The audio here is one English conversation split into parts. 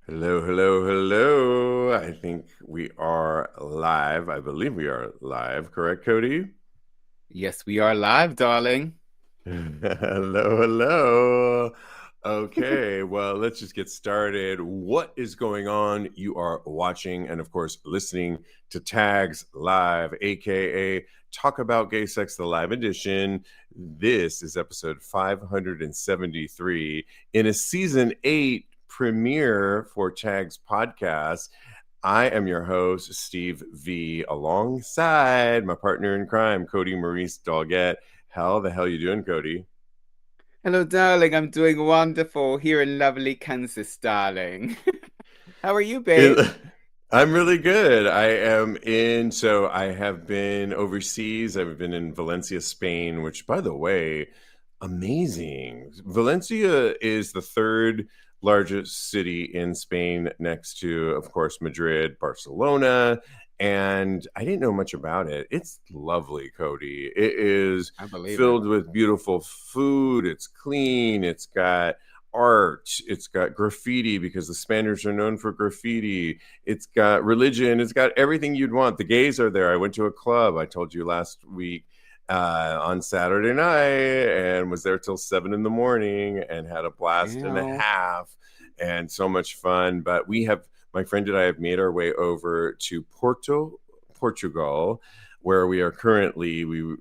Hello, hello, hello. I think we are live. I believe we are live. Correct, Kodi? Yes, we are live, darling. Hello, hello. Okay, well, let's just get started. What is going on? You are watching and, of course, listening to Tags Live, aka Talk About Gay Sex, the live edition. This is episode 573 in a season 8 premiere for Tags podcast. I am your host, Steve V, alongside my partner in crime, Kodi Maurice Doggette. How the hell you doing, Kodi? Hello, darling. I'm doing wonderful here in lovely Kansas, darling. How are you, babe? It, I'm really good. So I have been overseas. I've been in Valencia, Spain, which, by the way, amazing. Valencia is the third largest city in Spain, next to, of course, Madrid, Barcelona. And I didn't know much about it. It's lovely, Kodi. It is I believe it. filled with beautiful food. It's clean. It's got art, it's got graffiti because the Spaniards are known for graffiti, it's got religion, it's got everything you'd want. The gays are there. I went to a club, I told you last week, on Saturday night, and was there till 7 in the morning and had a blast and a Yeah. half and so much fun. But my friend and I have made our way over to Porto, Portugal, where we are currently. We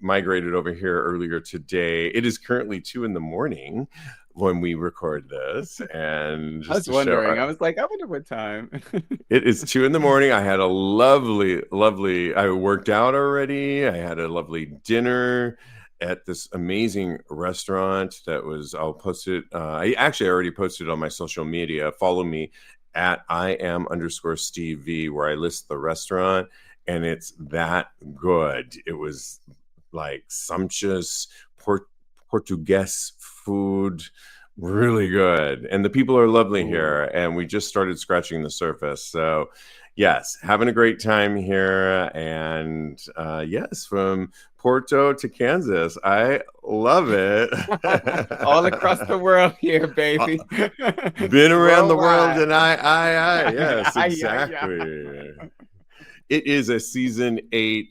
migrated over here earlier today. It is currently 2 in the morning when we record this, and I just was to show wondering. I was like, I wonder what time. it is 2 in the morning. I had a lovely, I worked out already. I had a lovely dinner at this amazing restaurant I'll post it. I actually already posted it on my social media. Follow me at I am underscore Steve V, where I list the restaurant, and it's that good. It was like sumptuous Portuguese food, really good, and the people are lovely Ooh. here, and we just started scratching the surface. So yes, having a great time here, and yes, from Porto to Kansas, I love it. All across the world here, Uh, baby. been around the world, Worldwide. and yes, Yeah, yeah. exactly. It is a season 8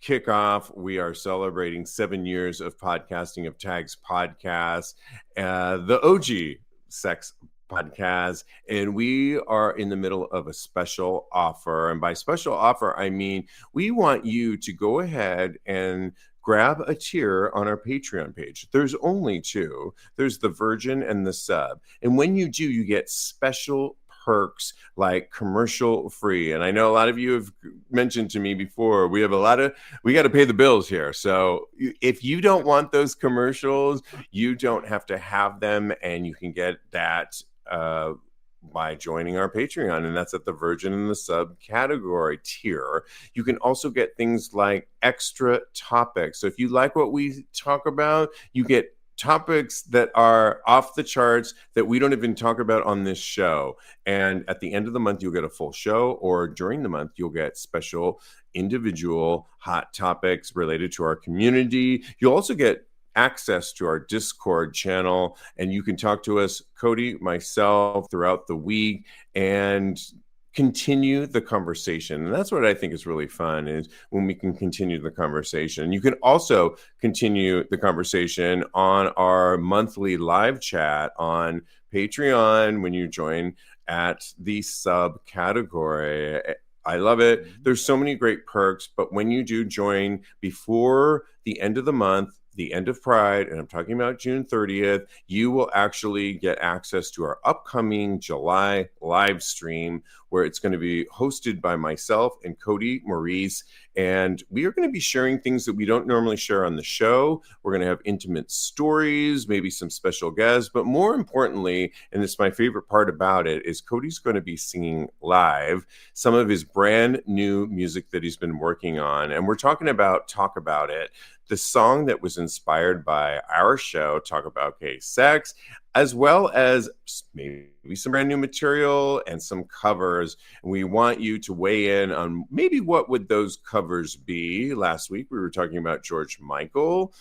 kickoff. We are celebrating 7 years of podcasting of Tags Podcast, the OG sex podcast. And we are in the middle of a special offer. And by special offer, I mean we want you to go ahead and grab a tier on our Patreon page. There's only two. There's the Virgin and the Sub. And when you do, you get special perks like commercial free. And I know a lot of you have mentioned to me before, we got to pay the bills here. So if you don't want those commercials, you don't have to have them, and you can get that by joining our Patreon, and that's at the Virgin and the Sub category tier. You can also get things like extra topics. So if you like what we talk about, you get topics that are off the charts that we don't even talk about on this show. And at the end of the month, you'll get a full show, or during the month, you'll get special individual hot topics related to our community. You'll also get access to our Discord channel, and you can talk to us, Kodi, myself, throughout the week, and continue the conversation. And that's what I think is really fun, is when we can continue the conversation. You can also continue the conversation on our monthly live chat on Patreon when you join at the sub category. I love it. There's so many great perks, but when you do join before the end of the month, the end of Pride, and I'm talking about June 30th, you will actually get access to our upcoming July live stream, where it's going to be hosted by myself and Kodi Maurice. And we are going to be sharing things that we don't normally share on the show. We're going to have intimate stories, maybe some special guests. But more importantly, and it's my favorite part about it, is Kodi's going to be singing live some of his brand new music that he's been working on. And we're talking about Talk About It, the song that was inspired by our show, Talk About Gay Sex, as well as maybe some brand new material and some covers. And we want you to weigh in on maybe what would those covers be. Last week, we were talking about George Michael.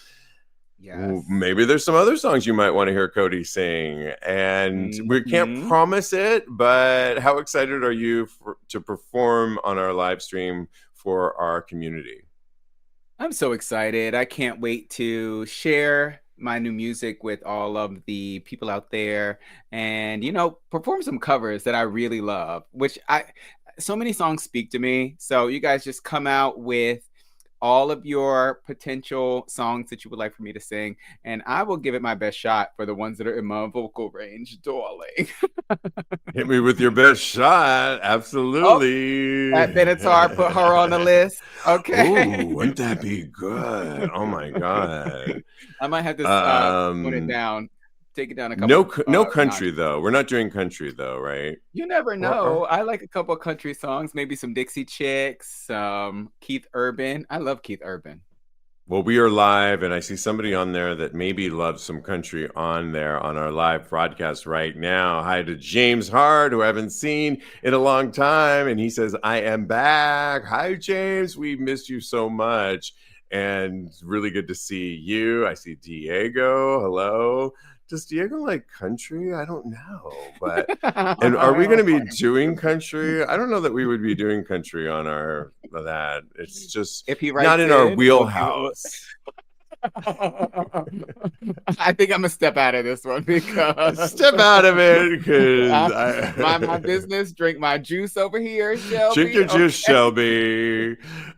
Yes. maybe there's some other songs you might want to hear Kodi sing, and we can't Hmm. promise it, but how excited are you to perform on our live stream for our community? I'm so excited. I can't wait to share my new music with all of the people out there and, perform some covers that I really love, so many songs speak to me. So you guys just come out with all of your potential songs that you would like for me to sing, and I will give it my best shot for the ones that are in my vocal range, darling. Hit me with your best shot. Oh, Absolutely. at Benatar, put her on the list. Ooh, Okay. wouldn't that be good? Oh my God. I might have to tone it Um, down, take it down a no, couple no country notches. though. We're not doing country though, right? You never Or know. I like a couple of country songs, maybe some Dixie Chicks, Keith Urban. I love Keith Urban. well, we are live, and I see somebody on there that maybe loves some country on there on our live broadcast right now. Hi to James Hart, who I haven't seen in a long time, and he says, "I am back." Hi, James. We missed you so much, and it's really good to see you. I see Diego. Hello. Does Diego like country? I don't know, but and are we going to be doing country? I don't know that we would be doing country on our that. It's just If he not writes in our in, wheelhouse. I think I'm gonna step out of this one because Step out of it because mind my I business, drink my juice over here, drink Shelby. your juice, Okay. Shelby.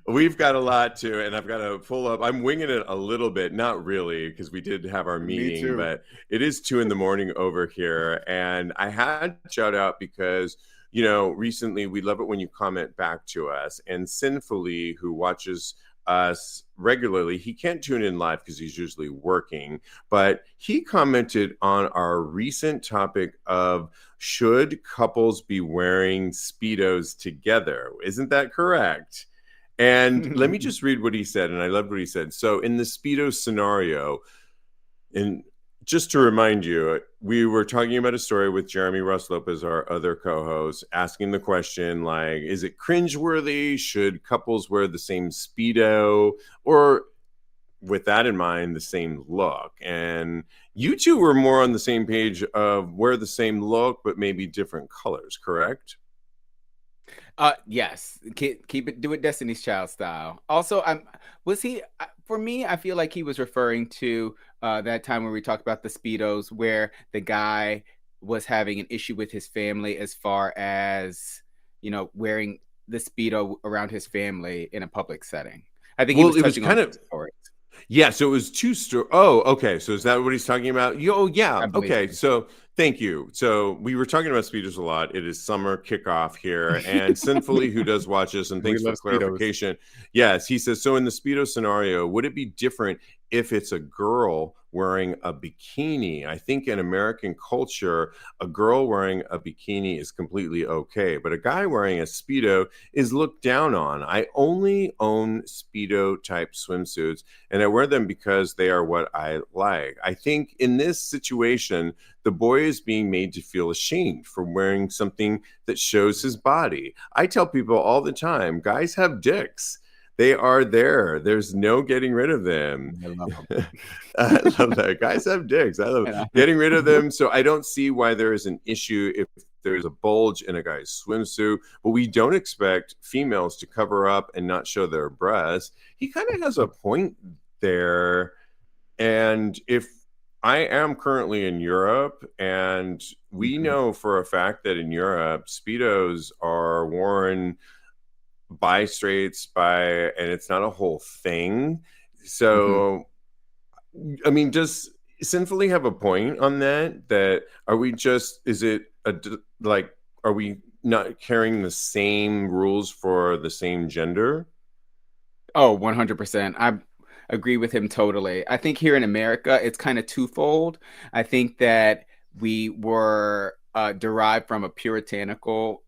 We've got a lot to, and I've got to pull up. I'm winging it a little bit, not really, because we did have our Me meeting, too. but it is 2 a.m. over here, and I had to shout out because recently we love it when you comment back to us, and Sinfully, who watches us regularly, he can't tune in live because he's usually working, but he commented on our recent topic of should couples be wearing speedos together. Isn't that correct? And let me just read what he said, and I loved what he said. So in the speedo scenario, and just to remind you, we were talking about a story with Jeremy Russ Lopez, our other co-host, asking the question like, is it cringeworthy? Should couples wear the same Speedo? Or with that in mind, the same look? And you two were more on the same page of wear the same look, but maybe different colors, correct? Yes, keep it, do it Destiny's Child style. Also, was he for me? I feel like he was referring to that time when we talked about the speedos, where the guy was having an issue with his family as far as wearing the speedo around his family in a public setting. I think he Well, was it was touching on kind of that story. yeah, so it was two story. Oh, okay. So is that what he's talking about? Oh, yeah. I believe Okay. So thank you. So we were talking about speedos a lot. It is summer kickoff here, so. and Sinfully, who does watch us, and We thanks for love speedos. clarification. Yes, he says. So in the speedo scenario, would it be different if it's a girl wearing a bikini? I think in American culture, a girl wearing a bikini is completely okay, but a guy wearing a speedo is looked down on. I only own speedo type swimsuits, and I wear them because they are what I like. I think in this situation, the boy is being made to feel ashamed for wearing something that shows his body. I tell people all the time, guys have dicks. They are there. There's no getting rid of them. I love them. I love that. Guys have dicks. I love getting rid of them. So I don't see why there is an issue if there's a bulge in a guy's swimsuit, but we don't expect females to cover up and not show their breasts. He kind of has a point there. And if I am currently in Europe, and we Mhm. know for a fact that in Europe, Speedos are worn by straights, and it's not a whole thing. Mhm. So, I mean, does Sinfully have a point on that? That are we just, is it like, are we not carrying the same rules for the same gender? Oh, 100%. I agree with him totally. I think here in America, it's kind of twofold. I think that we were derived from a puritanical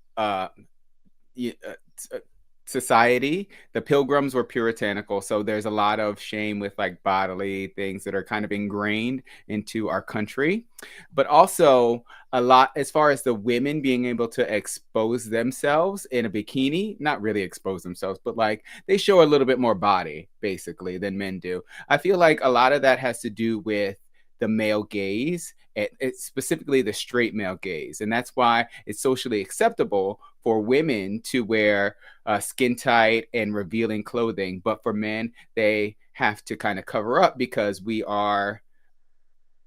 society, the pilgrims were puritanical. So there's a lot of shame with like bodily things that are kind of ingrained into our country. But also a lot as far as the women being able to expose themselves in a bikini, not really expose themselves, but like they show a little bit more body basically than men do. I feel like a lot of that has to do with the male gaze, it's specifically the straight male gaze. And that's why it's socially acceptable for women to wear skin tight and revealing clothing. But for men, they have to kind of cover up because we are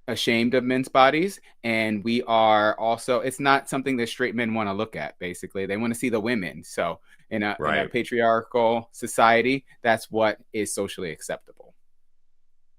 ashamed of men's bodies, and we are also, it's not something that straight men want to look at. Basically they want to see the women. So in a Right. patriarchal society, that's what is socially acceptable.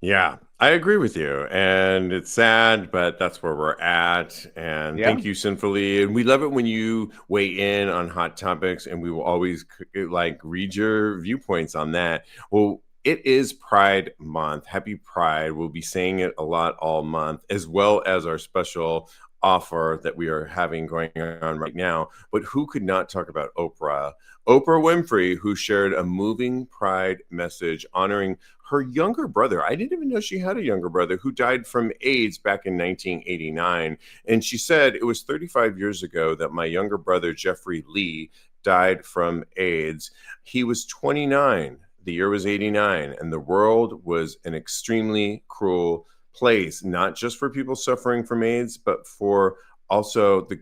Yeah, I agree with you. And it's sad, but that's where we're at. And Yeah. thank you, Sinfully. And we love it when you weigh in on hot topics, and we will always like read your viewpoints on that. Well, it is Pride Month. Happy Pride. We'll be saying it a lot all month, as well as our special offer that we are having going on right now. But who could not talk about Oprah? Oprah Winfrey, who shared a moving Pride message honoring her younger brother. I didn't even know she had a younger brother who died from AIDS back in 1989. And she said, it was 35 years ago that my younger brother, Jeffrey Lee, died from AIDS. He was 29. The year was 89. And the world was an extremely cruel place, not just for people suffering from AIDS, but for also the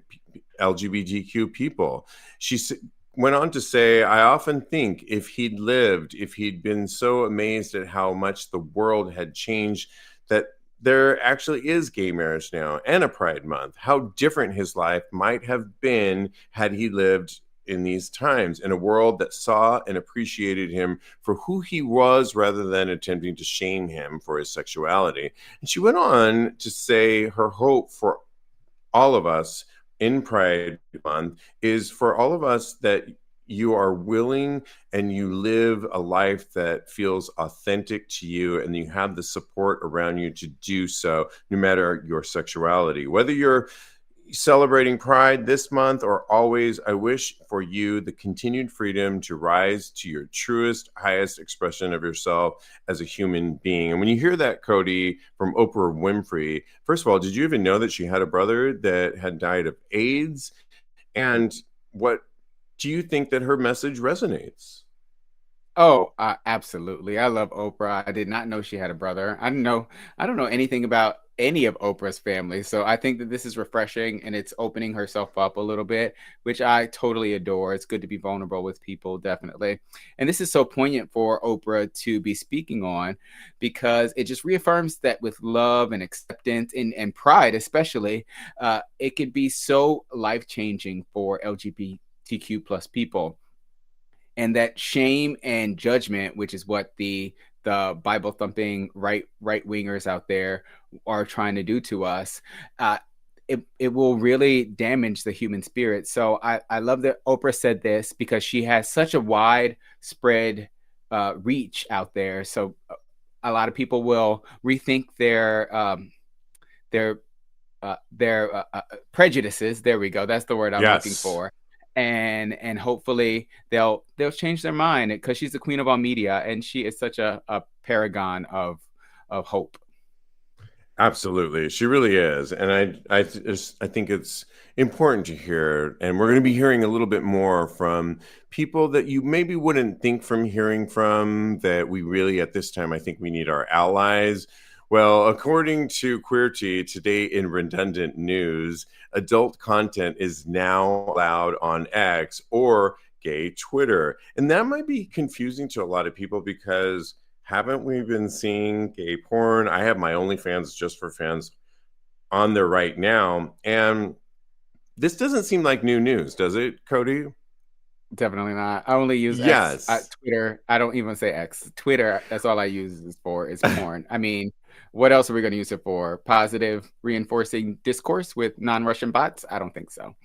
LGBTQ people. She went on to say, I often think if he'd lived, if he'd been so amazed at how much the world had changed, that there actually is gay marriage now and a Pride Month, how different his life might have been had he lived in these times, in a world that saw and appreciated him for who he was rather than attempting to shame him for his sexuality. And she went on to say her hope for all of us in Pride Month is for all of us that you are willing and you live a life that feels authentic to you, and you have the support around you to do so, no matter your sexuality. Whether you're celebrating Pride this month or always, I wish for you the continued freedom to rise to your truest, highest expression of yourself as a human being. And when you hear that, Kodi, from Oprah Winfrey, first of all, did you even know that she had a brother that had died of AIDS? And what do you think that her message resonates? Oh, absolutely. I love Oprah. I did not know she had a brother. I don't know anything about any of Oprah's family. So I think that this is refreshing and it's opening herself up a little bit, which I totally adore. It's good to be vulnerable with people, definitely. And this is so poignant for Oprah to be speaking on because it just reaffirms that with love and acceptance and pride, especially, it could be so life changing for LGBTQ plus people, and that shame and judgment, which is what the Bible thumping right wingers out there are trying to do to us, it will really damage the human spirit. So I love that Oprah said this because she has such a widespread reach out there. So a lot of people will rethink their prejudices. There we go. That's the word I'm looking Yes. for. And hopefully they'll change their mind because she's the queen of all media and she is such a paragon of hope. Absolutely, she really is, and I think it's important to hear, and we're going to be hearing a little bit more from people that you maybe wouldn't think from hearing from. That we really at this time, I think we need our allies. Well, according to Queerty today in redundant news, adult content is now allowed on X or gay Twitter, and that might be confusing to a lot of people because haven't we been seeing gay porn? I have my OnlyFans just for fans on there right now. And this doesn't seem like new news, does it, Kodi? Definitely not. I only use X. Yes. Twitter, I don't even say X. Twitter, that's all I use is for is porn. I mean, what else are we going to use it for? Positive reinforcing discourse with non-Russian bots? I don't think so.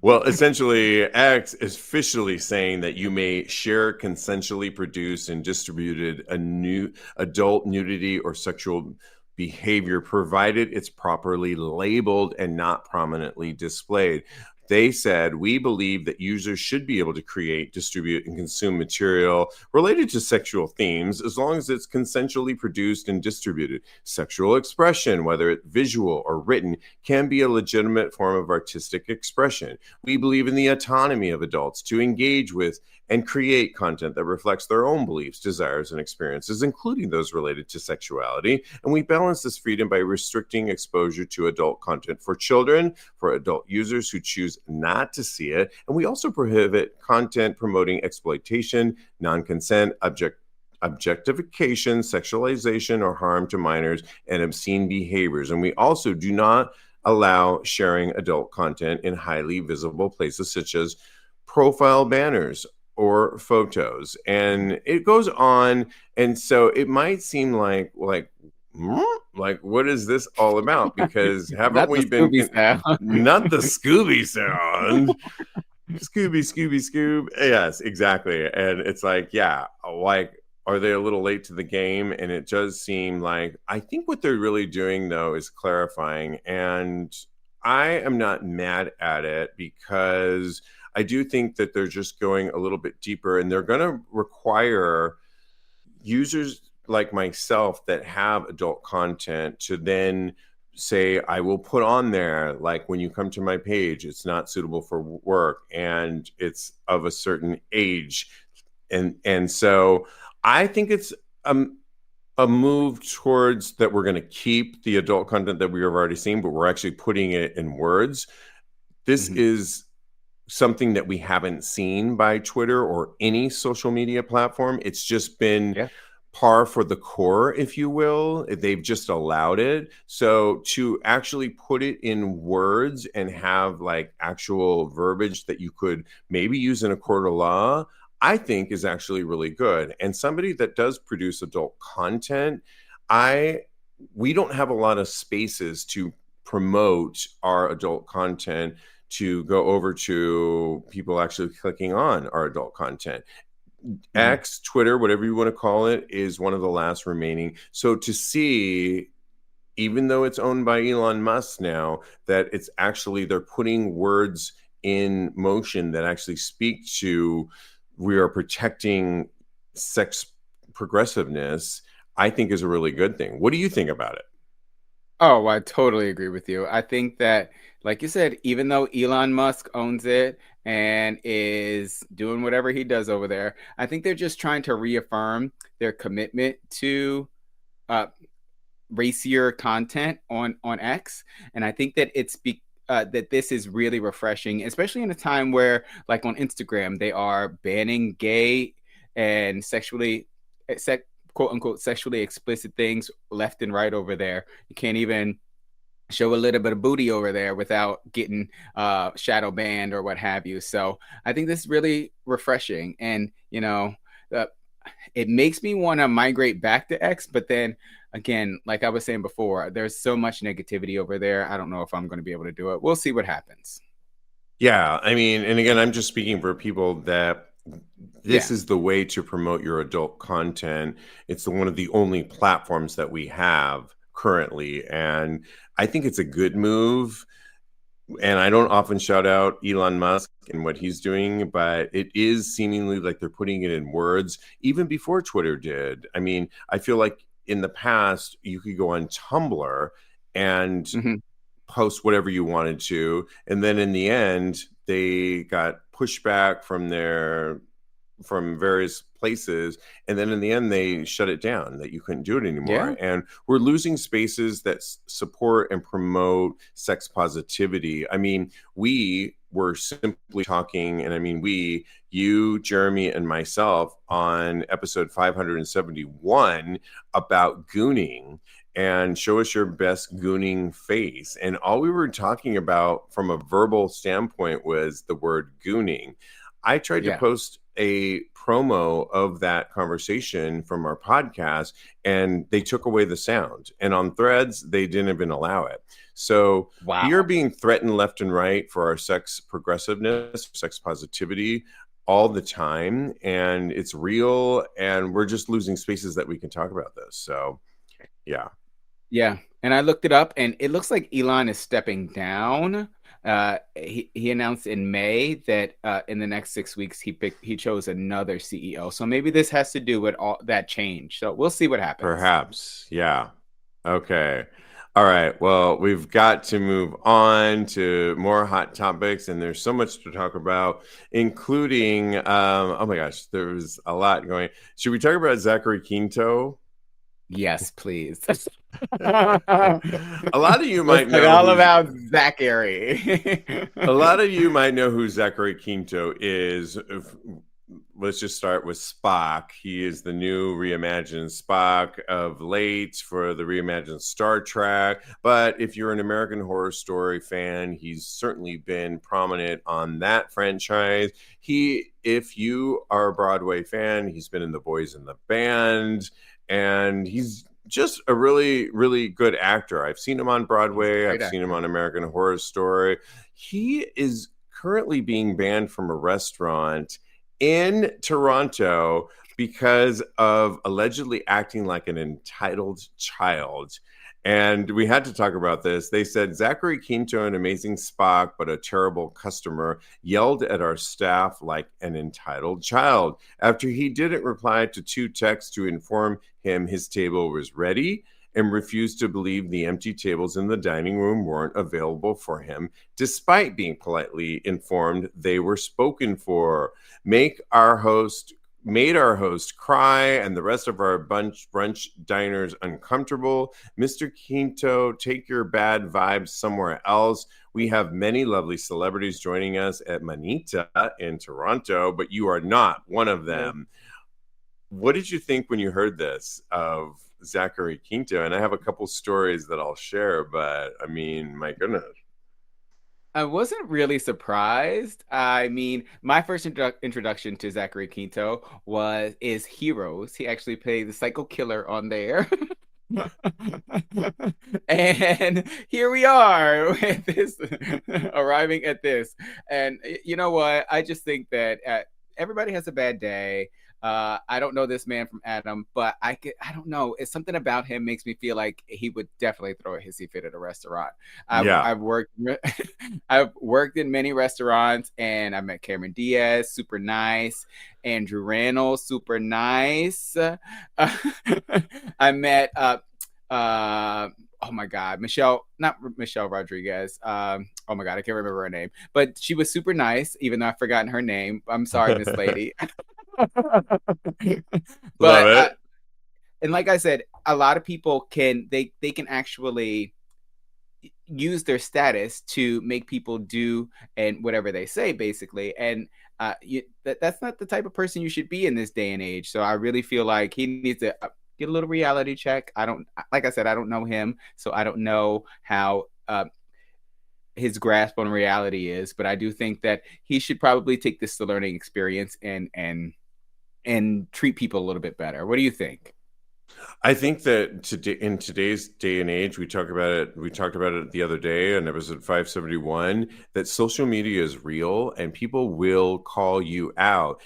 Well, essentially, X is officially saying that you may share consensually produced and distributed a new adult nudity or sexual behavior, provided it's properly labeled and not prominently displayed. They said, we believe that users should be able to create, distribute, and consume material related to sexual themes as long as it's consensually produced and distributed. Sexual expression, whether it's visual or written, can be a legitimate form of artistic expression. We believe in the autonomy of adults to engage with and create content that reflects their own beliefs, desires, and experiences, including those related to sexuality. And we balance this freedom by restricting exposure to adult content for children, for adult users who choose not to see it. And we also prohibit content promoting exploitation, non-consent, objectification, sexualization, or harm to minors, and obscene behaviors. And we also do not allow sharing adult content in highly visible places such as profile banners or photos. And it goes on. And so it might seem like what is this all about? Because haven't we been not the Scooby sound? Scooby, Scooby, Scoob. Yes, exactly. And it's like, yeah, like, are they a little late to the game? And it does seem like, I think what they're really doing, though, is clarifying. And I am not mad at it because I do think that they're just going a little bit deeper, and they're going to require users like myself that have adult content to then say, I will put on there, like, when you come to my page, it's not suitable for work and it's of a certain age. And so I think it's a move towards that we're going to keep the adult content that we have already seen, but we're actually putting it in words. This is something that we haven't seen by Twitter or any social media platform. It's just been par for the core, if you will. They've just allowed it. So to actually put it in words and have like actual verbiage that you could maybe use in a court of law, I think is actually really good. And somebody that does produce adult content, we don't have a lot of spaces to promote our adult content, to go over to people actually clicking on our adult content. X, Twitter, whatever you want to call it, is one of the last remaining. So to see, even though it's owned by Elon Musk now, that it's actually, they're putting words in motion that actually speak to, we are protecting sex progressiveness, I think is a really good thing. What do you think about it? Oh, I totally agree with you. I think that, like you said, even though Elon Musk owns it and is doing whatever he does over there, I think they're just trying to reaffirm their commitment to racier content on X. And I think that that this is really refreshing, especially in a time where, like on Instagram, they are banning gay and quote unquote sexually explicit things left and right over there. You can't even show a little bit of booty over there without getting shadow banned or what have you. So I think this is really refreshing, and it makes me want to migrate back to X. But then again, like I was saying before, there's so much negativity over there. I don't know if I'm going to be able to do it. We'll see what happens. Yeah, I mean, and again, I'm just speaking for people that this is the way to promote your adult content. It's one of the only platforms that we have currently, and I think it's a good move. And I don't often shout out Elon Musk and what he's doing, but it is seemingly like they're putting it in words even before Twitter did. I mean, I feel like in the past you could go on Tumblr and post whatever you wanted to, and then in the end they got pushback from various places, and then in the end they shut it down, that you couldn't do it anymore. And we're losing spaces that support and promote sex positivity. I mean, we were simply talking, and I mean you, Jeremy, and myself on episode 571 about gooning and show us your best gooning face. And all we were talking about from a verbal standpoint was the word gooning. I tried to post a promo of that conversation from our podcast, and they took away the sound. And on Threads, they didn't even allow it. So we are being threatened left and right for our sex progressiveness, sex positivity all the time. And it's real. And we're just losing spaces that we can talk about this. So, yeah. Yeah, and I looked it up, and it looks like Elon is stepping down. He announced in May that in the next 6 weeks he chose another CEO. So maybe this has to do with all that change. So we'll see what happens. Perhaps. Yeah. Okay. All right. Well, we've got to move on to more hot topics, and there's so much to talk about, including, oh my gosh, there's a lot going. Should we talk about Zachary Quinto? Yes, please. A lot of you Let's might talk know all who's about Zachary. a lot of you might know who Zachary Quinto is. Let's just start with Spock. He is the new reimagined Spock of late for the reimagined Star Trek. But if you're an American Horror Story fan, he's certainly been prominent on that franchise. If you are a Broadway fan, he's been in The Boys in the Band, and he's just a really, really good actor. I've seen him on Broadway. I've seen him on American Horror Story. He is currently being banned from a restaurant in Toronto because of allegedly acting like an entitled child. And we had to talk about this. They said Zachary Quinto, an amazing Spock, but a terrible customer, yelled at our staff like an entitled child after he didn't reply to two texts to inform him his table was ready and refused to believe the empty tables in the dining room weren't available for him, despite being politely informed they were spoken for. Made our host cry and the rest of our brunch diners uncomfortable. Mr. Quinto, take your bad vibes somewhere else. We have many lovely celebrities joining us at Manita in Toronto, but you are not one of them. What did you think when you heard this of Zachary Quinto? And I have a couple stories that I'll share, but I mean, my goodness. I wasn't really surprised. I mean, my first introduction to Zachary Quinto is Heroes. He actually played the psycho killer on there. And here we are with this arriving at this. And you know what? I just think that everybody has a bad day. I don't know this man from Adam, but I don't know. It's something about him makes me feel like he would definitely throw a hissy fit at a restaurant. I've worked I've worked in many restaurants, and I met Cameron Diaz, super nice. Andrew Rannell, super nice. I met oh my God, not Michelle Rodriguez. Oh my God, I can't remember her name, but she was super nice, even though I've forgotten her name. I'm sorry, Miss Lady. Love it. And like I said, a lot of people can actually use their status to make people do and whatever they say, basically. And that's not the type of person you should be in this day and age. So I really feel like he needs to get a little reality check. Like I said, I don't know him, so I don't know how his grasp on reality is, but I do think that he should probably take this as a learning experience and treat people a little bit better. What do you think? I think that in today's day and age, we talked about it the other day on episode 571, that social media is real and people will call you out.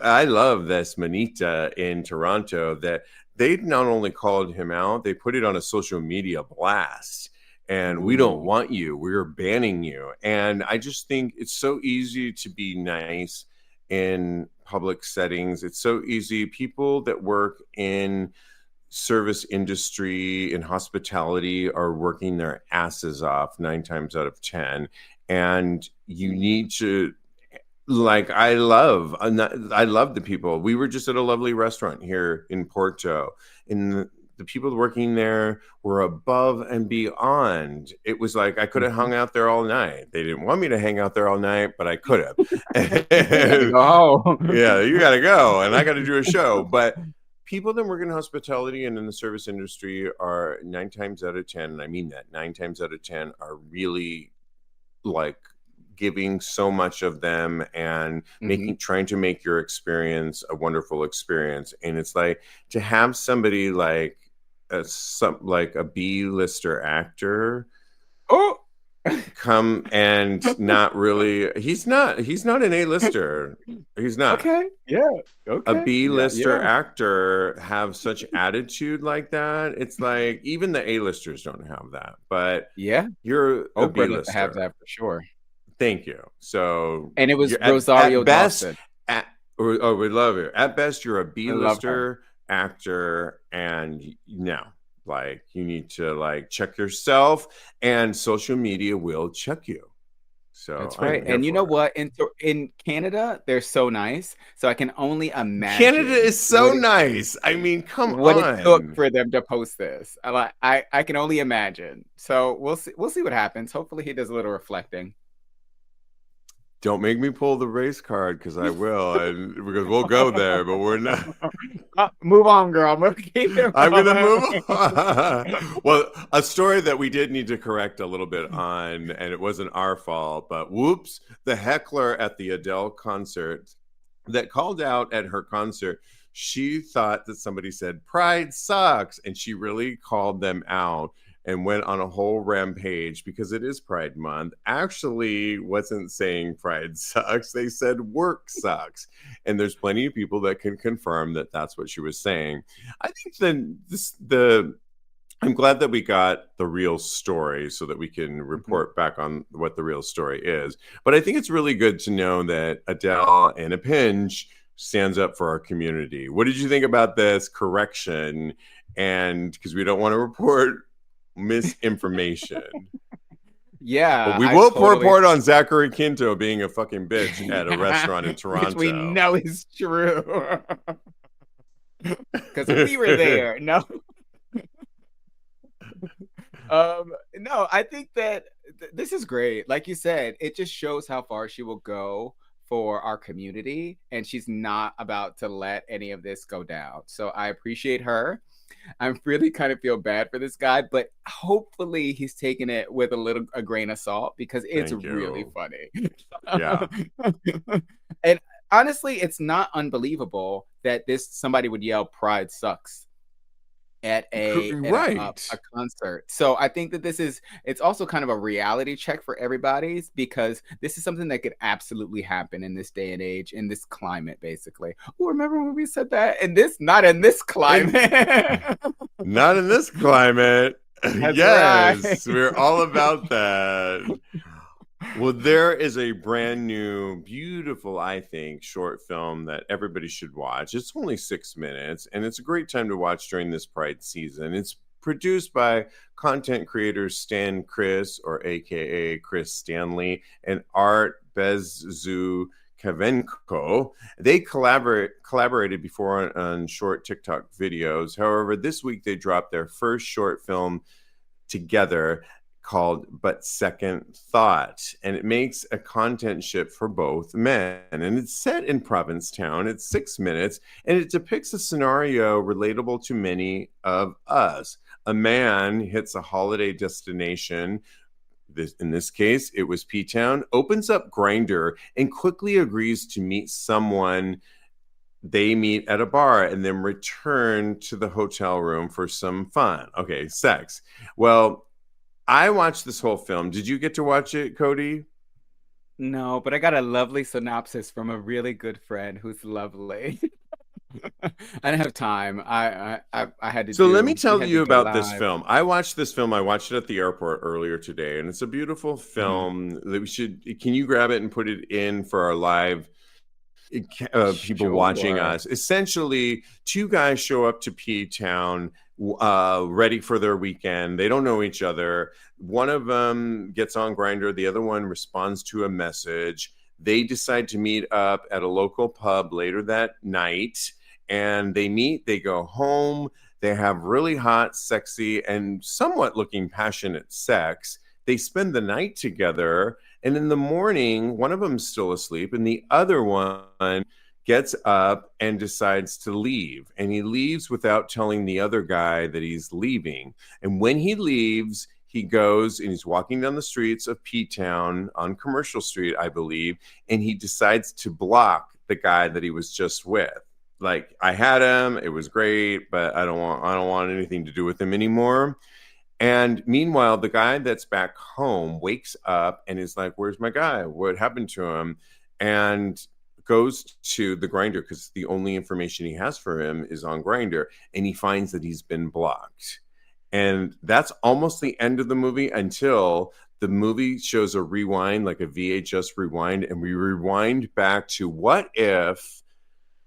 I love this Manita in Toronto that they not only called him out, they put it on a social media blast. And we don't want you. We're banning you. And I just think it's so easy to be nice in public settings. It's so easy. People that work in service industry and hospitality are working their asses off 9 times out of 10. And you need to, like, I love the people. We were just at a lovely restaurant here in Porto, and the people working there were above and beyond. It was like I could have hung out there all night. They didn't want me to hang out there all night, but I could have. Yeah, you got to go, and I got to do a show. But people that work in hospitality and in the service industry are 9 times out of 10, and I mean that 9 times out of 10 are really like giving so much of them and trying to make your experience a wonderful experience. And it's like to have somebody like a B-lister actor. Oh, come and not really, he's not an A-lister. He's not. Okay. Yeah. A Okay. Yeah. B-lister Yeah. actor have such attitude like that. It's like even the A-listers don't have that. But Yeah. you're a Oprah doesn't have B-lister. that for sure. Thank you. So And it was you're Rosario at best Dawson. oh, we love you. At best, you're a I love her. B-lister actor, and no, like you need to like check yourself, and social media will check you. So That's I right. am here And you know for it. what? In Canada, they're so nice. So I can only Canada imagine is so nice. I mean, come what it took on. for them to post this. I can only imagine. So we'll see what happens. Hopefully he does a little reflecting. Don't make me pull the race card because I will, and because we'll go there, but we're not. Move on, girl. Keep it I'm gonna move rolling. on. Well, a story that we did need to correct a little bit on, and it wasn't our fault, but whoops, the heckler at the Adele concert that called out at her concert, she thought that somebody said pride sucks, and she really called them out and went on a whole rampage because it is Pride Month. Actually, wasn't saying pride sucks. They said work sucks. And there's plenty of people that can confirm that that's what she was saying. I think I'm glad that we got the real story so that we can report back on what the real story is. But I think it's really good to know that Adele, in a pinch, stands up for our community. What did you think about this correction? And because we don't want to report misinformation. Yeah, But we I will totally report on Zachary Quinto being a fucking bitch at a restaurant in which we Toronto. know is true. Because we were there. No. No, I think that this is great. Like you said, it just shows how far she will go for our community, and she's not about to let any of this go down. So I appreciate her. I really kind of feel bad for this guy, but hopefully he's taking it with a grain of salt because it's Thank really you. funny. Yeah. And honestly, it's not unbelievable that somebody would yell "Pride sucks" at a concert. So I think that it's also kind of a reality check for everybody's because this is something that could absolutely happen in this day and age, in this climate, basically. Oh, remember when we said that? Not in this climate. Not in this climate. That's right. Yes, we're all about that. Well, there is a brand new, beautiful, I think, short film that everybody should watch. It's only 6 minutes, and it's a great time to watch during this Pride season. It's produced by content creators Stan Chris, or AKA Chris Stanley, and Art Bezu Kavenko. They collaborated before on short TikTok videos. However, this week they dropped their first short film together called But Second Thought, and it makes a content shift for both men. And it's set in Provincetown. It's 6 minutes, and it depicts a scenario relatable to many of us. A man hits a holiday destination. In this case, it was P-Town, opens up Grindr, and quickly agrees to meet someone. They meet at a bar and then return to the hotel room for some fun. Okay, sex. Well, I watched this whole film. Did you get to watch it, Kodi? No, but I got a lovely synopsis from a really good friend who's lovely. I didn't have time. I had to So let me we tell had to you go about this live. film. I watched this film. I watched it at the airport earlier today, and it's a beautiful Mhm. film that we should. Can you grab it and put it in for our live people watching Sure. us? Essentially, two guys show up to P-Town ready for their weekend. They don't know each other. One of them gets on Grindr. The other one responds to a message. They decide to meet up at a local pub later that night, and they meet. They go home. They have really hot, sexy, and somewhat looking passionate sex. They spend the night together, and in the morning, one of them's still asleep, and the other one gets up and decides to leave. And he leaves without telling the other guy that he's leaving. And when he leaves, he goes and he's walking down the streets of P-Town on Commercial Street, I believe, and he decides to block the guy that he was just with. Like, I had him, it was great, but I don't want anything to do with him anymore. And meanwhile, the guy that's back home wakes up and is like, "Where's my guy? What happened to him?" And goes to the Grinder because the only information he has for him is on Grinder, and he finds that he's been blocked. And that's almost the end of the movie until the movie shows a rewind, like a VHS rewind, and we rewind back to what if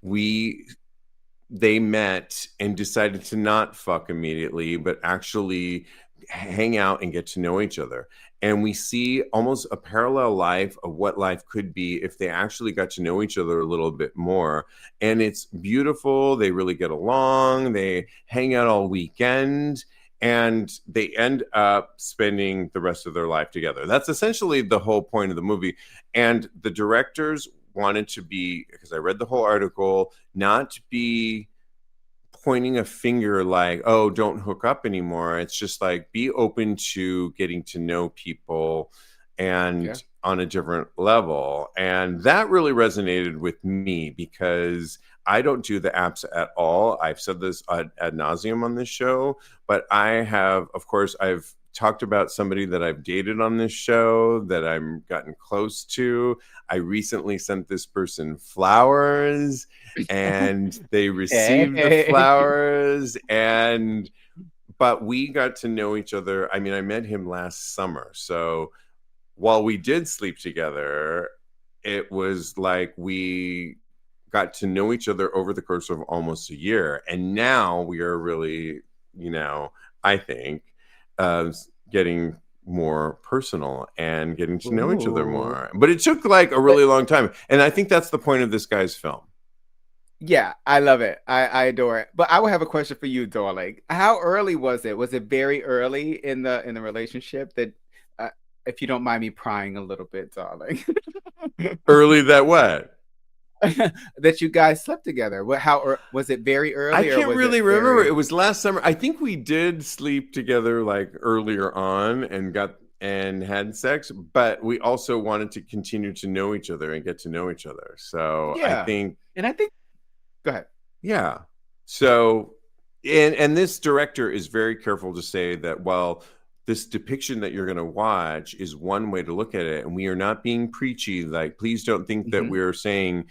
we they met and decided to not fuck immediately, but actually hang out and get to know each other. And we see almost a parallel life of what life could be if they actually got to know each other a little bit more. And it's beautiful. They really get along. They hang out all weekend and they end up spending the rest of their life together. That's essentially the whole point of the movie. And the directors wanted to be, because I read the whole article, not to be pointing a finger like, oh, don't hook up anymore. It's just like be open to getting to know people and on a different level. And that really resonated with me because I don't do the apps at all. I've said this ad nauseum on this show, but I have, of course, I've talked about somebody that I've dated on this show that I'm gotten close to. I recently sent this person flowers and they received the flowers but we got to know each other. I mean, I met him last summer. So while we did sleep together, it was like we got to know each other over the course of almost a year. And now we are really, I think, getting more personal and getting to know each other more. But it took like a really long time. And I think that's the point of this guy's film. Yeah, I love it. I adore it. But I will have a question for you, darling. How early was it? Was it very early in the relationship that, if you don't mind me prying a little bit, darling? Early that what? That you guys slept together. How was it very early? I can't really remember. It was last summer. I think we did sleep together like earlier on and had sex, but we also wanted to continue to know each other and get to know each other. So yeah. I think go ahead. Yeah. So and this director is very careful to say that while this depiction that you're going to watch is one way to look at it, and we are not being preachy, like please don't think that we're saying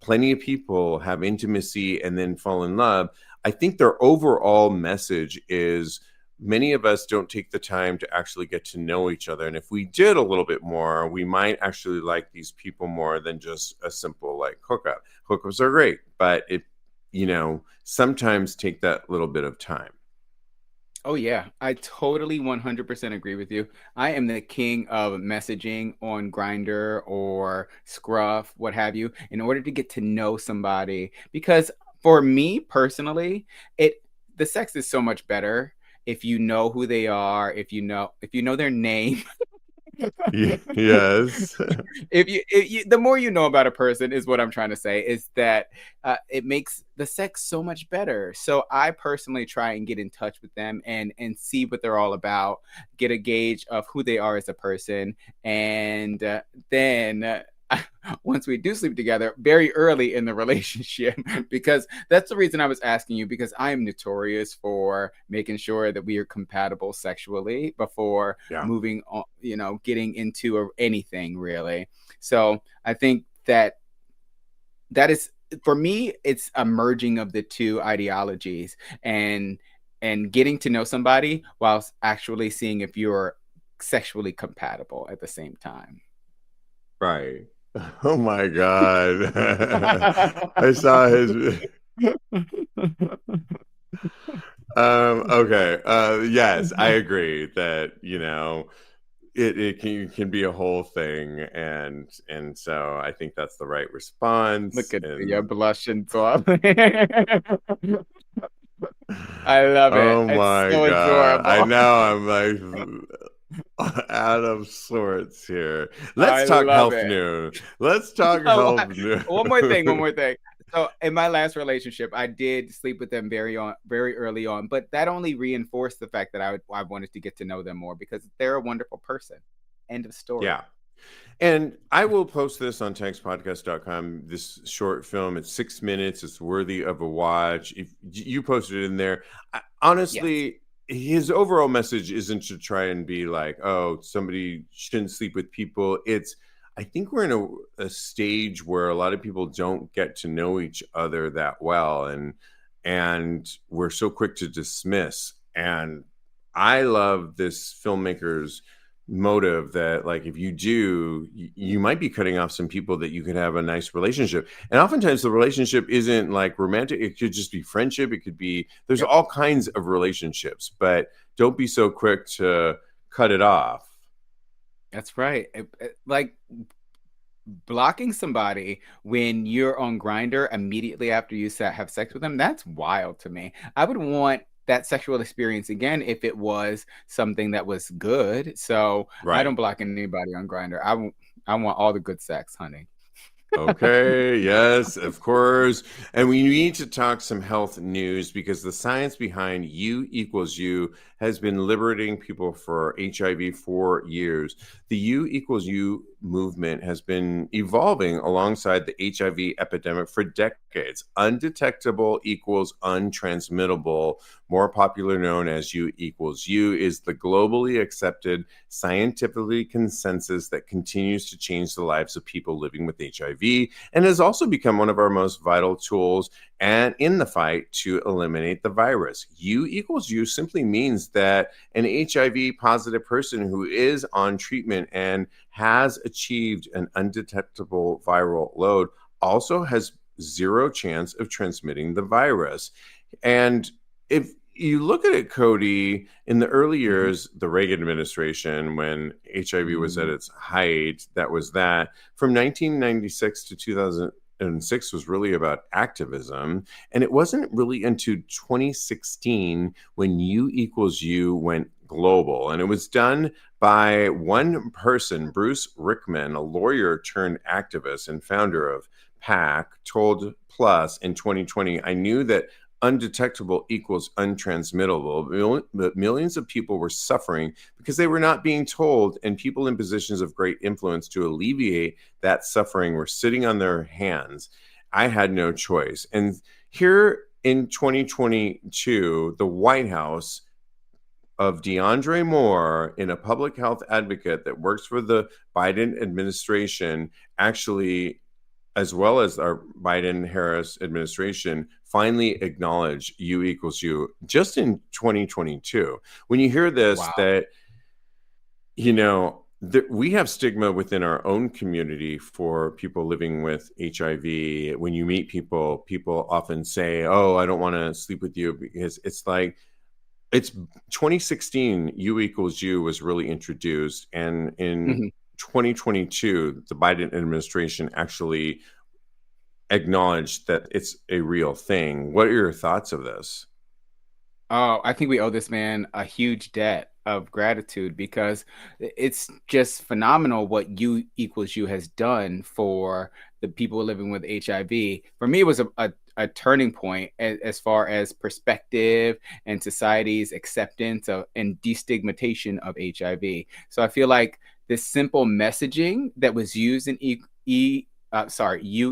plenty of people have intimacy and then fall in love. I think their overall message is many of us don't take the time to actually get to know each other. And if we did a little bit more, we might actually like these people more than just a simple like hookup. Hookups are great, but it, sometimes take that little bit of time. Oh, yeah. I totally 100% agree with you. I am the king of messaging on Grindr or Scruff, what have you, in order to get to know somebody. Because for me personally, the sex is so much better if you know who they are, if you know their name. Yes. if you the more you know about a person is what I'm trying to say, is that it makes the sex so much better. So I personally try and get in touch with them and see what they're all about, get a gauge of who they are as a person, and then once we do sleep together very early in the relationship, because that's the reason I was asking you, because I am notorious for making sure that we are compatible sexually before moving on, getting into anything really. So I think that is, for me, it's a merging of the two ideologies and getting to know somebody whilst actually seeing if you're sexually compatible at the same time. Right. Oh my God. I saw his. Okay. Yes, I agree that, it can be a whole thing. And so I think that's the right response. Look at you blushing. I love it. Oh my it's so God. adorable. I know I'm like out of sorts here. Let's talk health news. Let's talk health news. One more thing. So in my last relationship, I did sleep with them very early on, but that only reinforced the fact that I wanted to get to know them more because they're a wonderful person. End of story. Yeah. And I will post this on taxpodcast.com, this short film. It's 6 minutes. It's worthy of a watch. If you posted it in there, honestly, his overall message isn't to try and be like, oh, somebody shouldn't sleep with people. It's, I think we're in a stage where a lot of people don't get to know each other that well, and we're so quick to dismiss. And I love this filmmaker's motive that, like, if you do, you might be cutting off some people that you could have a nice relationship. And oftentimes the relationship isn't like romantic, it could just be friendship, it could be, there's Yep. all kinds of relationships, but don't be so quick to cut it off. That's right. Like blocking somebody when you're on Grinder immediately after you have sex with them, that's wild to me. I would want that sexual experience again if it was something that was good. So I don't Right. block anybody on Grinder. I want all the good sex, honey. Okay, yes, of course. And we need to talk some health news because the science behind U equals U has been liberating people for HIV for years. The U equals U movement has been evolving alongside the HIV epidemic for decades. Undetectable equals untransmittable, more popular known as U equals U, is the globally accepted scientifically consensus that continues to change the lives of people living with HIV and has also become one of our most vital tools and in the fight to eliminate the virus. U equals U simply means that an HIV positive person who is on treatment and has achieved an undetectable viral load also has zero chance of transmitting the virus. And if you look at it, Kodi, in the early Mhm. years, the Reagan administration, when HIV was at Mhm. its height, that was that. From 1996 to 2006 was really about activism. And it wasn't really until 2016 when U equals U went global. And it was done by one person, Bruce Rickman, a lawyer turned activist and founder of PAC, told Plus in 2020, I knew that undetectable equals untransmittable, but millions of people were suffering because they were not being told, and people in positions of great influence to alleviate that suffering were sitting on their hands. I had no choice. And here in 2022, the White House of DeAndre Moore, in a public health advocate that works for the Biden administration, actually, as well as our Biden Harris administration, finally acknowledge U equals U just in 2022. When you hear this, Wow. that, we have stigma within our own community for people living with HIV. When you meet people, people often say, oh, I don't want to sleep with you, because it's like, it's 2016, U equals U was really introduced. And in Mhm. 2022, the Biden administration actually acknowledged that it's a real thing. What are your thoughts of this? Oh, I think we owe this man a huge debt of gratitude because it's just phenomenal what U equals U has done for the people living with HIV. For me, it was a turning point as far as perspective and society's acceptance of and destigmatization of HIV. So I feel like this simple messaging that was used in U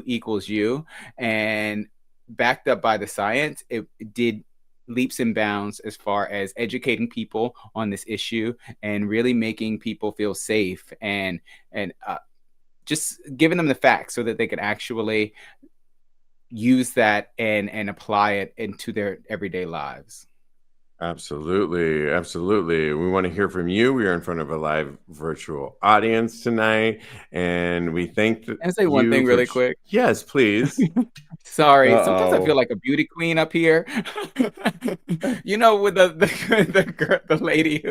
equals U and backed up by the science, it did leaps and bounds as far as educating people on this issue and really making people feel safe and just giving them the facts so that they could actually use that and apply it into their everyday lives. Absolutely. Absolutely. We want to hear from you. We are in front of a live virtual audience tonight, and we thank And say one you thing for. really quick. Yes, please. Uh Sorry, sometimes I feel oh. like a beauty queen up here. With the lady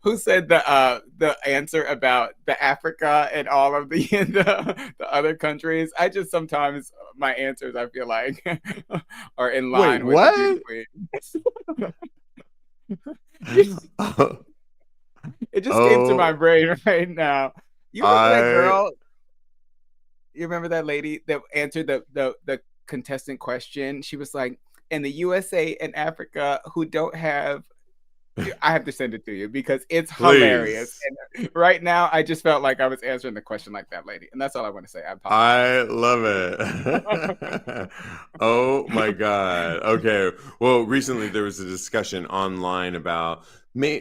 who said the answer about the Africa and all of the other countries. I just sometimes my answers I feel like are in Wait, line with the beauty what? queen. You- it just came to my Oh, brain right now. You remember that I. girl? You remember that lady that answered the contestant question? She was like, in the USA and Africa who don't have I have to send it to you because it's hilarious. Please. And right now, I just felt like I was answering the question like that lady, and that's all I want to say. I apologize. I love it. Oh my God. Okay. Well, recently there was a discussion online about ma-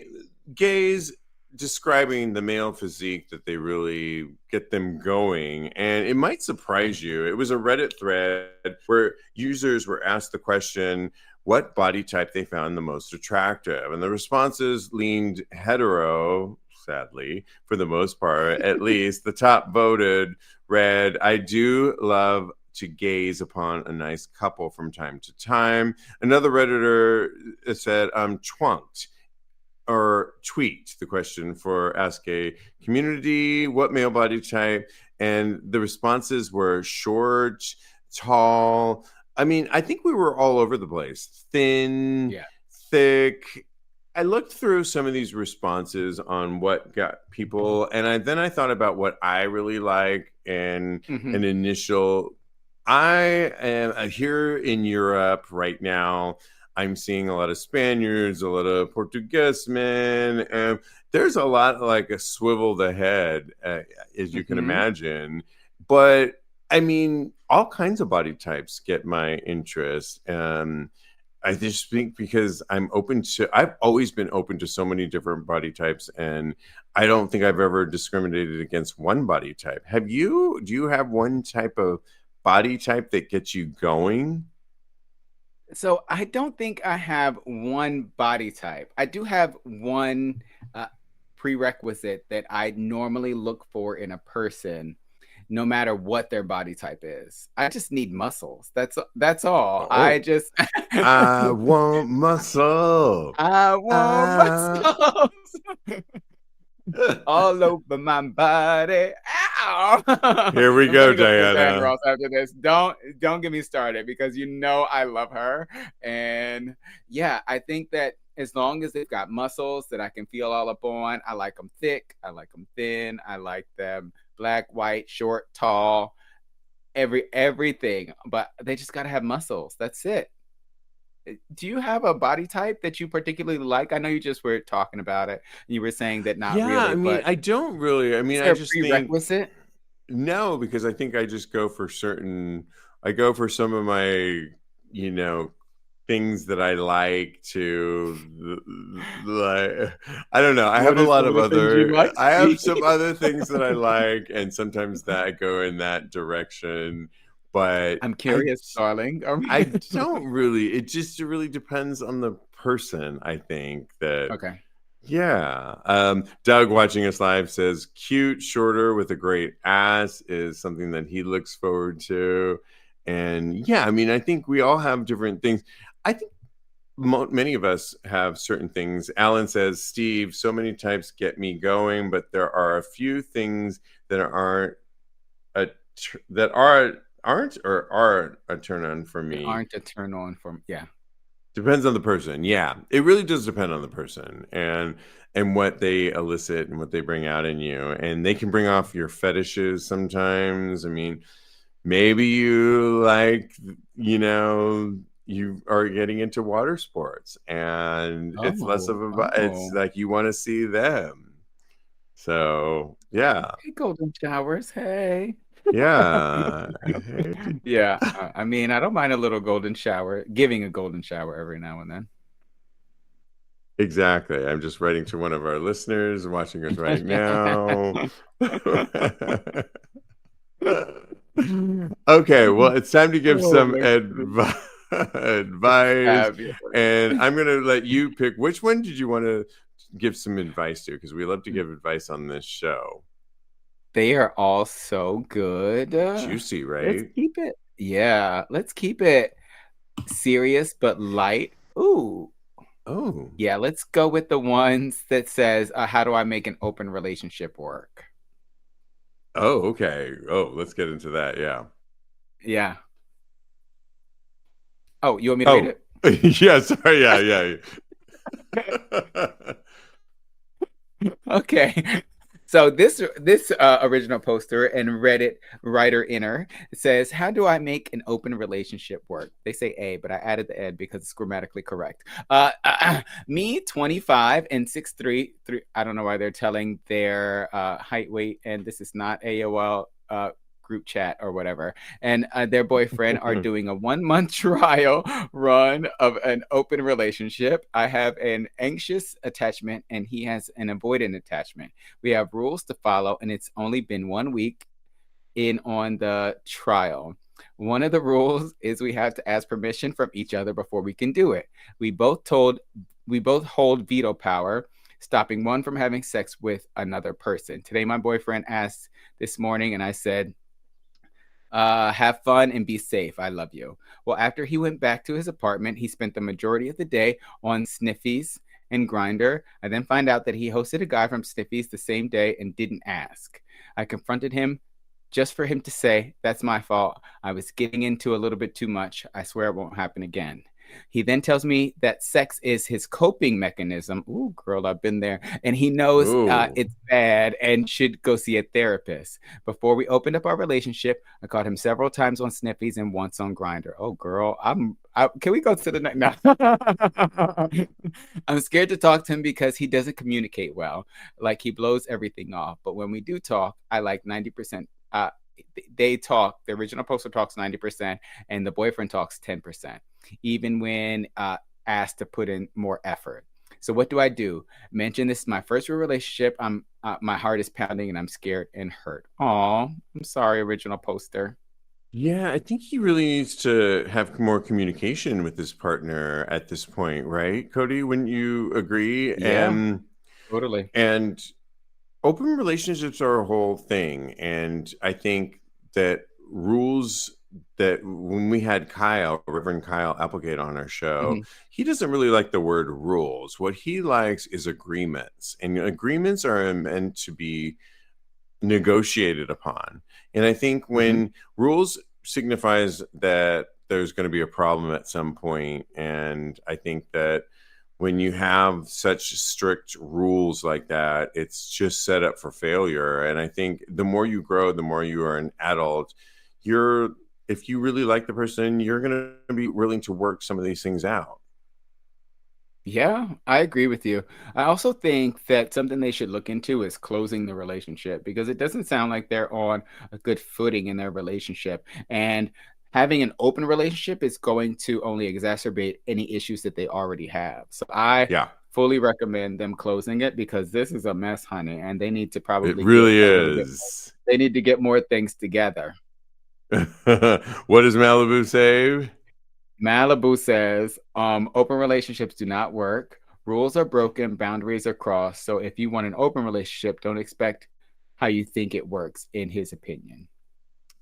gays describing the male physique that they really get them going. And it might surprise you. It was a Reddit thread where users were asked the question, what body type they found the most attractive. And the responses leaned hetero, sadly, for the most part, at least. The top voted read, I do love to gaze upon a nice couple from time to time. Another Redditor said, I'm twonked or tweaked the question for Ask a Community, what male body type? And the responses were short, tall. I mean, I think we were all over the place. Thin, Yeah. thick. I looked through some of these responses on what got people, and then I thought about what I really like, and Mm-hmm. an initial. I am here in Europe right now. I'm seeing a lot of Spaniards, a lot of Portuguese men, and there's a lot like a swivel the head, as you can Mm-hmm. imagine. But I mean, all kinds of body types get my interest. I just think because I've always been open to so many different body types, and I don't think I've ever discriminated against one body type. Have you? Do you have one type of body type that gets you going? So I don't think I have one body type. I do have one uh, prerequisite that I normally look for in a person, no matter what their body type is. I just need muscles. That's all. I Oh, just I want muscle. I want Uh, muscles all over my body. Ow! Here we I'm go, gonna go full Diana Diana. Ross after this. Don't get me started because you know I love her. And yeah, I think that as long as they've got muscles that I can feel all up on, I like them thick, I like them thin, I like them black, white, short, tall, everything. But they just gotta have muscles. That's it. Do you have a body type that you particularly like? I know you just were talking about it. You were saying that not Yeah, really, I mean, but I don't really. I mean, is I there a just think prerequisite? no, because I think I just go for I go for some of my, you know, things that I like to, like, I don't know. I have What a are lot some of of the things you like? I have some other things that I like, and sometimes that I go in that direction. But I'm curious, darling. I don't really. It really depends on the person. I think that Okay. yeah. Doug watching us live says cute, shorter with a great ass is something that he looks forward to. And yeah, I mean, I think we all have different things. I think many of us have certain things. Alan says, Steve, so many types get me going, but there are a few things that aren't a, that aren't or are a turn on for That me. aren't a turn on for yeah. Depends on the person. Yeah, it really does depend on the person and what they elicit and what they bring out in you. And they can bring off your fetishes sometimes. I mean, maybe you like, you know, you are getting into water sports and it's less of Oh, it's oh. like you want to see them. So, yeah. Hey, golden showers. Hey. Yeah. Yeah. I mean, I don't mind a little golden shower, giving a golden shower every now and Exactly. I'm just writing to one of our listeners watching us right now. then. Okay, well, it's time to give Oh some my goodness. advice, Fabulous. and I'm going to let you pick which one did you want to give some advice to because we love to give advice on this show. They are all so good. Juicy, Let's right? keep it. Yeah, let's keep it serious but light. Ooh. Oh. Yeah, let's go with the ones that says, how do I make an open relationship work? Oh, okay. Oh, let's get into that. Yeah. Yeah. Oh, you want me to read Oh, it? yeah, sorry. Yeah, yeah. Okay. So this original poster and Reddit writer inner says, "How do I make an open relationship work?" They say A, but I added the ed because it's grammatically correct. Me, 25 and 6'3". I don't know why they're telling their height, weight, and this is not AOL group chat or whatever, and their boyfriend are doing a 1 month trial run of an open relationship. I have an anxious attachment and he has an avoidant attachment. We have rules to follow, and it's only been 1 week in on the trial. One of the rules is we have to ask permission from each other before we can do it. We both hold veto power, stopping one from having sex with another person. Today, my boyfriend asked this morning, and I said, have fun and be safe. I love you. Well, after he went back to his apartment, he spent the majority of the day on Sniffies and Grinder. I then find out that he hosted a guy from Sniffies the same day and didn't ask. I confronted him just for him to say, "That's my fault. I was getting into a little bit too much. I swear it won't happen again." He then tells me that sex is his coping mechanism. Ooh, girl, I've been there. And he knows it's bad and should go see a therapist. Before we opened up our relationship, I caught him several times on Sniffies and once on Grinder. Oh, girl, can we go to the next? No. I'm scared to talk to him because he doesn't communicate well. Like, he blows everything off. But when we do talk, I like 90%. They talk, the original poster talks 90% and the boyfriend talks 10%, even when asked to put in more effort. So what do I do? Mention this is my first real relationship. My heart is pounding and I'm scared and hurt. Aw, I'm sorry, original poster. Yeah, I think he really needs to have more communication with his partner at this point, right? Kodi, wouldn't you agree? Yeah, totally. And open relationships are a whole thing. And I think that rules that when we had Reverend Kyle Applegate on our show, he doesn't really like the word rules. What he likes is agreements. And agreements are meant to be negotiated upon. And I think when rules signifies that there's going to be a problem at some point, and I think that when you have such strict rules like that, it's just set up for failure. And I think the more you grow, the more you are an adult, if you really like the person, you're going to be willing to work some of these things out. Yeah, I agree with you. I also think that something they should look into is closing the relationship, because it doesn't sound like they're on a good footing in their relationship. And having an open relationship is going to only exacerbate any issues that they already have. So I Yeah, fully recommend them closing it, because this is a mess, honey, and they need to it probably get really a little bit more. is. They need to get more things together. What does Malibu say? Malibu says, open relationships do not work. Rules are broken, boundaries are crossed. So if you want an open relationship, don't expect how you think it works, in his opinion.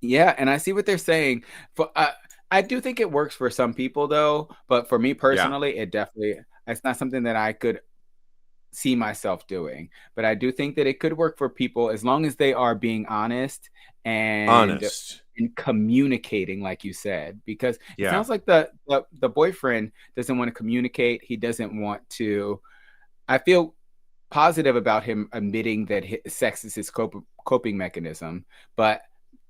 Yeah, and I see what they're saying. I do think it works for some people though, but for me Yeah, personally, it's not something that I could see myself doing. But I do think that it could work for people as long as they are being honest and honest. communicating, like you said, because it Yeah. sounds like the boyfriend doesn't want to communicate. He doesn't want to. I feel positive about him admitting that sex is his coping mechanism, but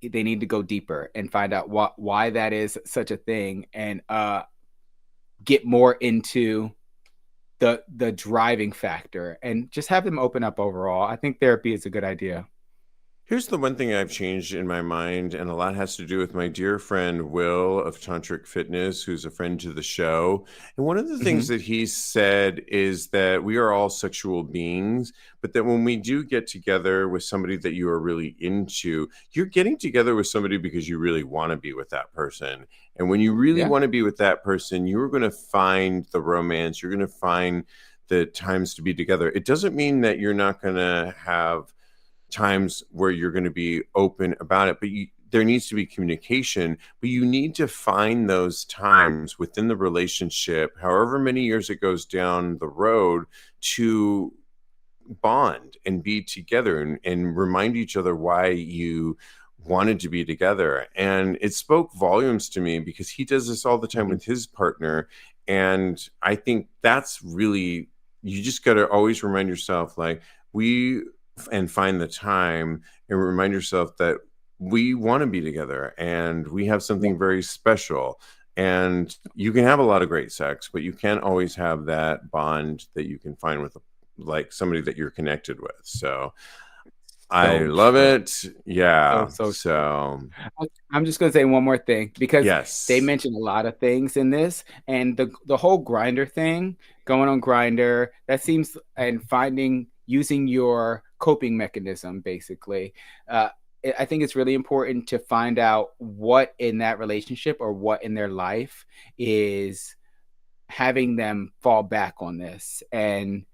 they need to go deeper and find out why that is such a thing, and get more into the driving factor, and just have them open up overall. I think therapy is a good idea. Here's the one thing I've changed in my mind, and a lot has to do with my dear friend Will of Tantric Fitness, who's a friend to the show. And one of the things that he said is that we are all sexual beings, but that when we do get together with somebody that you are really into, you're getting together with somebody because you really want to be with that person. And when you really Yeah. want to be with that person, you're going to find the romance, you're going to find the times to be together. It doesn't mean that you're not going to have times where you're going to be open about it, but there needs to be communication. But you need to find those times within the relationship, however many years it goes down the road, to bond and be together, and remind each other why you wanted to be together. And it spoke volumes to me, because he does this all the time with his partner. And I think that's really, you just got to always remind yourself, like, we and find the time and remind yourself that we want to be together and we have something very special. And you can have a lot of great sex, but you can't always have that bond that you can find with like somebody that you're connected with. So I So love true. it. Yeah. So true. So I'm just gonna say one more thing because they yes. mentioned a lot of things in this, and the whole grinder thing, going on grinder, that seems and finding using your coping mechanism basically. Uh, I think it's really important to find out what in that relationship or what in their life is having them fall back on this and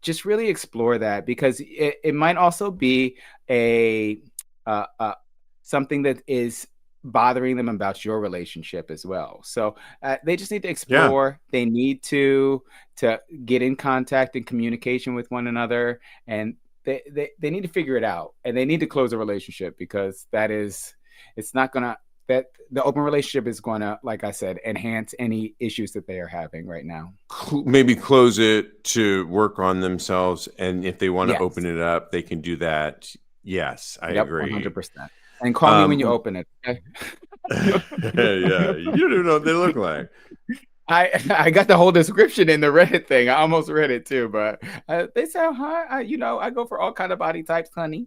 just really explore that because it might also be a uh, uh, something that is bothering them about your relationship as well. So they just need to Yeah. explore. They need to get in contact and communication with one another, and they need to figure it out, and they need to close a relationship because that is it's not gonna that the open relationship is going to, like I said, enhance any issues that they are having right now. Maybe close it to work on themselves. And if they want to open Yes. it up, they can do that. Yes, I Yep. agree. 100%. And call me when you Um, open it. Okay? yeah, you don't know what they look like. I got the whole description in the Reddit thing. I almost read it too, but they sound hot. I go for all kind of body types, honey.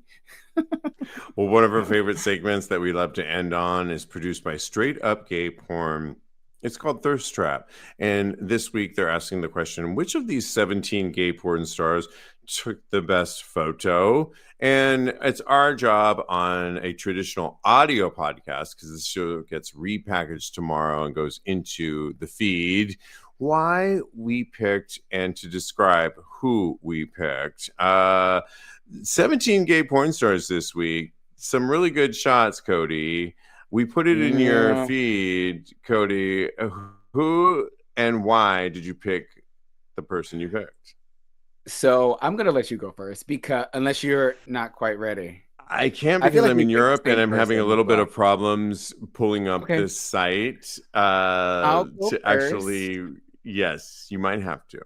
Well, one of our favorite segments that we love to end on is produced by Straight Up Gay Porn. It's called Thirst Trap. And this week they're asking the question, which of these 17 gay porn stars took the best photo? And it's our job on a traditional audio podcast, because this show gets repackaged tomorrow and goes into the feed, why we picked and to describe who we picked. 17 gay porn stars this week. Some really good shots, Kodi. We put it in your Yeah. feed, Kodi. Who and why did you pick the person you picked? So I'm gonna let you go first because unless you're not quite ready, I can't I feel because like I'm we in picked Europe the and same I'm having a person as little bit well. of problems pulling up Okay, this site I'll go to first. actually. Yes, you might have to.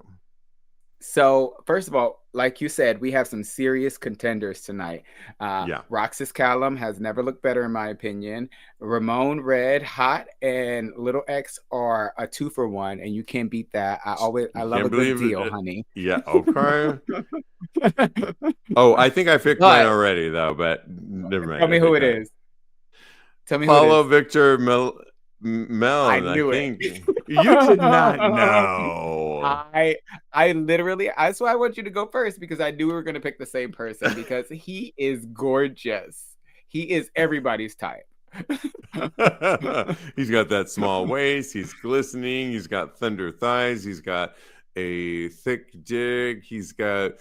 So, first of all, like you said, we have some serious contenders tonight. Yeah. Roxas Callum has never looked better, in my opinion. Ramon Red, Hot, and Little X are a 2-for-1, and you can't beat that. I You love can't a good believe deal, it. honey. Yeah, okay. Oh, I think I picked mine But already, though, but never tell mind. I me who think it I. is. Tell me who it Paulo is. Victor I Melon, I knew it. think. You did not know. I I literally that's why I want you to go first because I knew we were gonna pick the same person because he is gorgeous. He is everybody's type. He's got that small waist. He's glistening. He's got thunder thighs. He's got a thick dick. He's got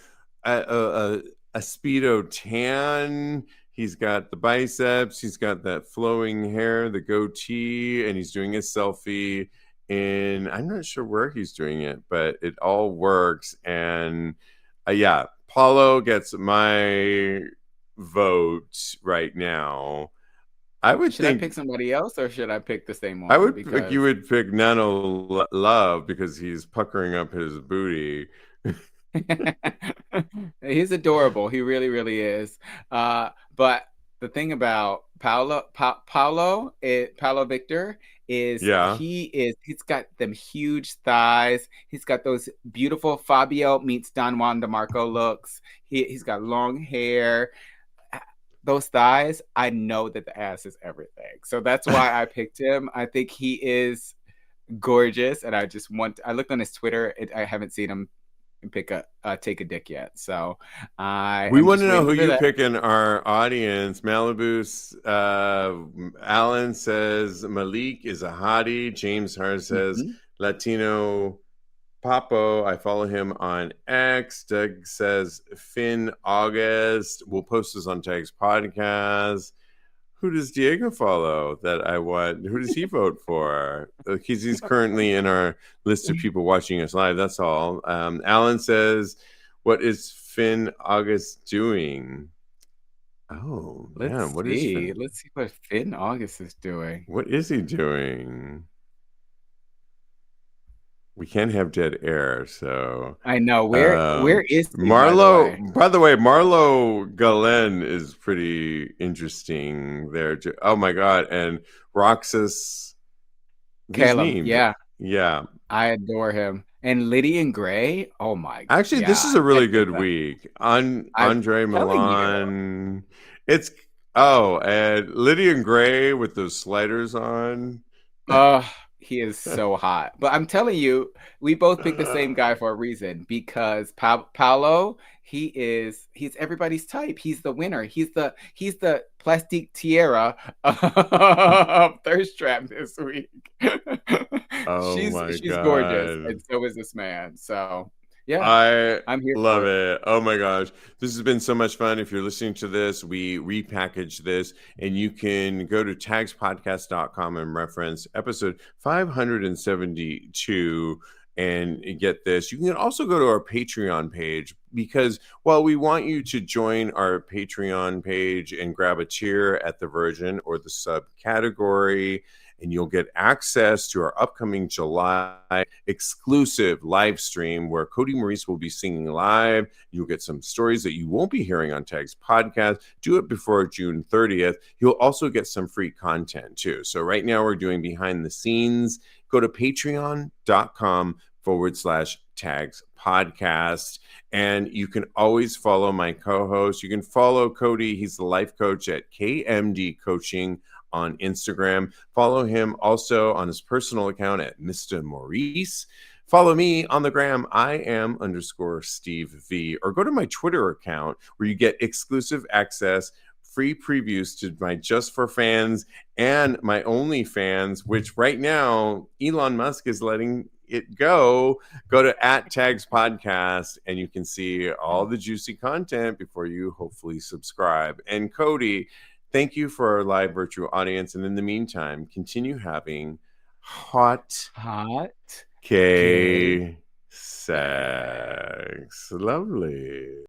a speedo tan. He's got the biceps. He's got that flowing hair, the goatee, and he's doing a selfie. And I'm not sure where he's doing it, but it all works. And yeah, Paulo gets my vote right now. I would Should I think pick somebody else or should I pick the same I one? would think you Because would pick Nano Love because he's puckering up his booty. he's adorable. He really, really is. But the thing about Paulo Victor is Yeah. he's got them huge thighs. He's got those beautiful Fabio meets Don Juan DeMarco looks. He's got long hair. Those thighs, I know that the ass is everything. So that's why I picked him. I think he is gorgeous, and I looked on his Twitter. I haven't seen him pick a take a dick yet. So I We am want to just know waiting who for you that. pick in our audience. Malibu's Alan says Malik is a hottie. James Hart says Mhm. Latino Papo. I follow him on X. Doug says Finn August. We'll post this on Tag's podcast. Who does Diego follow that I want? Who does he vote for? Because he's currently in our list of people watching us live. That's all. Alan says, "What is Finn August doing?" Oh, yeah. Let's What is see. Finn? Let's see what Finn August is doing. What is he doing? We can't have dead air. So, I know. Where is he, by the way? Marlo, by the way, Marlo Galen is pretty interesting there. Oh my God. And Roxas, these Caleb, names. yeah, Yeah. I adore him. And Lydian Gray, oh my Actually, this is God, a that really is good week. On I'm Andre telling you. Milan. It's and Lydian Gray with those sliders on. Oh, he is so hot. But I'm telling you, we both picked the same guy for a reason because Paolo, he's everybody's type. He's the winner. He's the plastic tiara of thirst trap this week. Oh she's my she's gorgeous, and God. so is this man. So yeah, I I'm here love for it. it. Oh my gosh. This has been so much fun. If you're listening to this, we repackaged this, and you can go to tagspodcast.com and reference episode 572 and get this. You can also go to our Patreon page because while we want you to join our Patreon page and grab a tier at the version or the subcategory, and you'll get access to our upcoming July exclusive live stream where Kodi Maurice will be singing live. You'll get some stories that you won't be hearing on Tag's podcast. Do it before June 30th. You'll also get some free content too. So right now we're doing behind the scenes. Go to patreon.com/Tags podcast. And you can always follow my co-host. You can follow Kodi. He's the life coach at KMD Coaching on Instagram. Follow him also on his personal account at Mr. Maurice. Follow me on the gram. I am _Steve V. Or go to my Twitter account where you get exclusive access, free previews to my Just for Fans and my Only Fans, which right now Elon Musk is letting it go. Go to @Tags Podcast and you can see all the juicy content before you hopefully subscribe. And Kodi, thank you for our live virtual audience. And in the meantime, continue having hot Hot gay K sex. sex. Lovely.